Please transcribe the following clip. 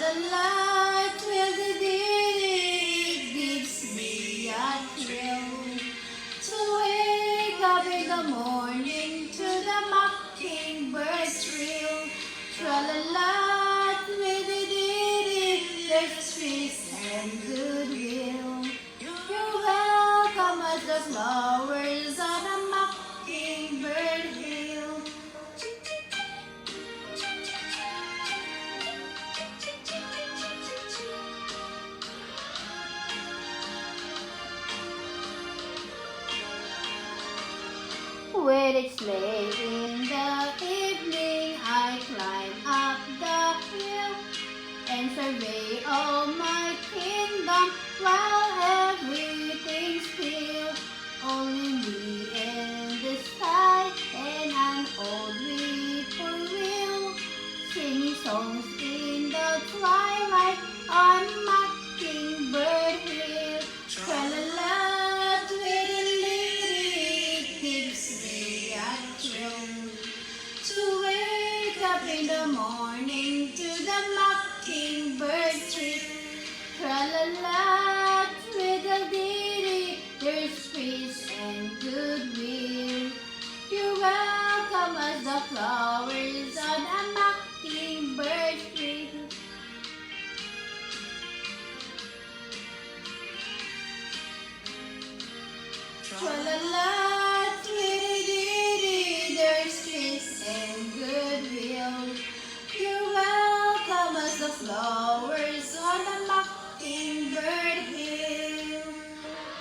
Tra-la-la, twiddle-dee, gives me a thrill to wake up in the morning to the mockingbird trill. Tra-la-la, twiddle-dee, there's peace and goodwill. You're welcome as the flowers on a mockingbird hill. When it's late in the evening, I climb up the hill and survey all my kingdom while everything's still. Only me and the sky and an old whippoorwill singing songs in the twilight on Mockingbird Hill. Tra-la-la, twiddle-dee, gives me a thrill to wake up in the morning to the mockingbird tree. Tra-la-la, twiddle-dee, there's peace and goodwill. You're welcome as the flowers on a mockingbird tree. Tra-la-la,